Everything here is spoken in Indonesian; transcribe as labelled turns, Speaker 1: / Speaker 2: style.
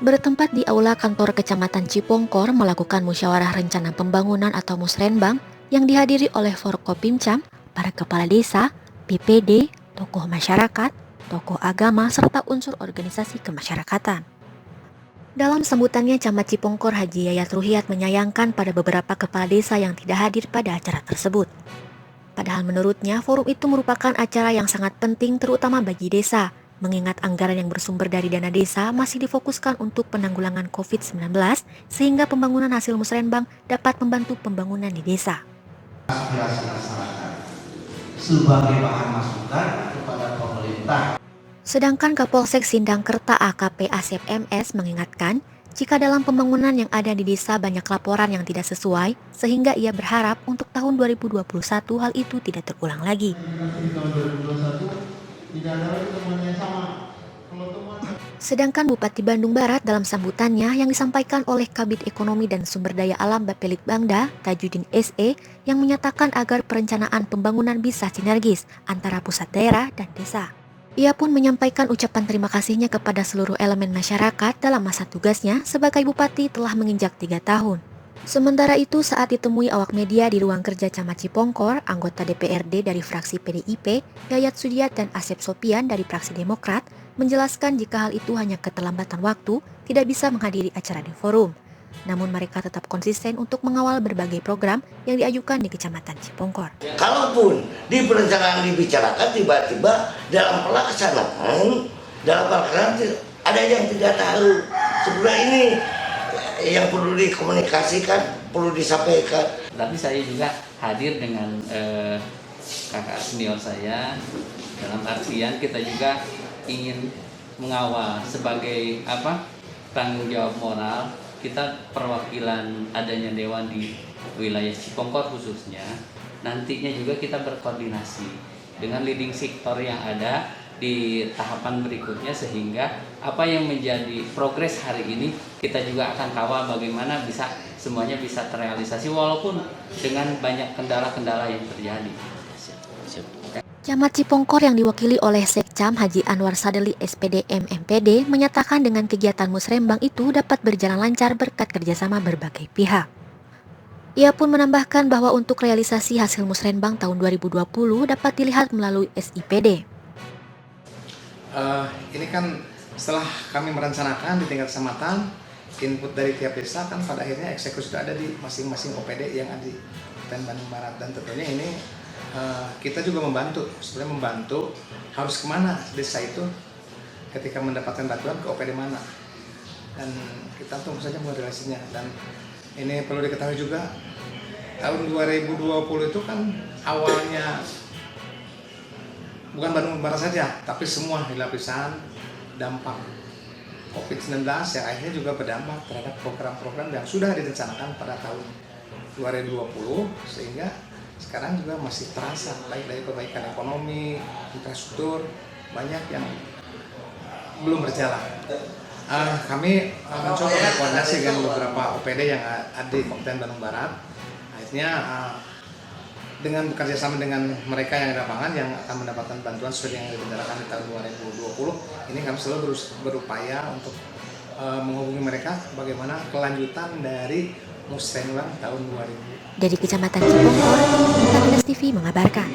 Speaker 1: bertempat di Aula Kantor Kecamatan Cipongkor melakukan musyawarah rencana pembangunan atau musrenbang yang dihadiri oleh Forkopimcam, para kepala desa, BPD, tokoh masyarakat, tokoh agama, serta unsur organisasi kemasyarakatan. Dalam sambutannya, Camat Cipongkor Haji Yayat Ruhiat menyayangkan pada beberapa kepala desa yang tidak hadir pada acara tersebut. Padahal menurutnya, forum itu merupakan acara yang sangat penting terutama bagi desa, mengingat anggaran yang bersumber dari dana desa masih difokuskan untuk penanggulangan COVID-19 sehingga pembangunan hasil musrenbang dapat membantu pembangunan di desa.
Speaker 2: Aspirasi masyarakat sebagai bahan masukan kepada pemerintah.
Speaker 1: Sedangkan Kapolsek Sindangkerta AKP Asep MS mengingatkan, jika dalam pembangunan yang ada di desa banyak laporan yang tidak sesuai, sehingga ia berharap untuk tahun 2021 hal itu tidak terulang lagi. Sedangkan Bupati Bandung Barat dalam sambutannya yang disampaikan oleh Kabid Ekonomi dan Sumber Daya Alam Bapelitbangda, Tajudin SE, yang menyatakan agar perencanaan pembangunan bisa sinergis antara pusat daerah dan desa. Ia pun menyampaikan ucapan terima kasihnya kepada seluruh elemen masyarakat dalam masa tugasnya sebagai Bupati telah menginjak 3 tahun. Sementara itu, saat ditemui awak media di ruang kerja Camat Cipongkor, anggota DPRD dari fraksi PDIP, Yayat Sudiat dan Asep Sopian dari fraksi Demokrat, menjelaskan jika hal itu hanya keterlambatan waktu, tidak bisa menghadiri acara di forum. Namun mereka tetap konsisten untuk mengawal berbagai program yang diajukan di Kecamatan Cipongkor.
Speaker 2: Kalaupun di perencanaan dibicarakan, tiba-tiba dalam pelaksanaan ada yang tidak tahu. Sebenarnya ini yang perlu dikomunikasikan, perlu disampaikan.
Speaker 3: Tapi saya juga hadir dengan kakak senior saya, dalam artian kita juga ingin mengawal sebagai tanggung jawab moral. Kita perwakilan adanya dewan di wilayah Cipongkor khususnya, nantinya juga kita berkoordinasi dengan leading sektor yang ada di tahapan berikutnya, sehingga apa yang menjadi progres hari ini kita juga akan kawal bagaimana bisa semuanya bisa terrealisasi walaupun dengan banyak kendala-kendala yang terjadi.
Speaker 1: Camat Cipongkor yang diwakili oleh Sekcam Haji Anwar Sadeli SPD MMPD menyatakan dengan kegiatan musrenbang itu dapat berjalan lancar berkat kerjasama berbagai pihak. Ia pun menambahkan bahwa untuk realisasi hasil musrenbang tahun 2020 dapat dilihat melalui SIPD.
Speaker 4: Ini kan setelah kami merencanakan di tingkat kecamatan, input dari tiap desa kan pada akhirnya eksekusi sudah ada di masing-masing OPD yang ada di Kabupaten Bandung Barat, dan tentunya ini kita juga sebenarnya membantu harus kemana desa itu ketika mendapatkan bantuan, ke OPD mana, dan kita tunggu saja modulasinya. Dan ini perlu diketahui juga, tahun 2020 itu kan awalnya bukan Bandung Barat saja, tapi semua di lapisan dampak COVID-19 yang akhirnya juga berdampak terhadap program-program yang sudah direncanakan pada tahun 2020, sehingga sekarang juga masih terasa, baik dari perbaikan ekonomi, infrastruktur, banyak yang belum berjalan. Kami mencoba berkoordinasi dengan beberapa OPD yang ada di Kabupaten Bandung Barat. Akhirnya dengan bekerja sama dengan mereka yang di lapangan yang akan mendapatkan bantuan sesuai yang direncanakan di tahun 2020, ini kami selalu berupaya untuk menghubungi mereka bagaimana kelanjutan dari musrenbang tahun 2000.
Speaker 1: Dari Kecamatan Cipongkor, Indonesia TV mengabarkan.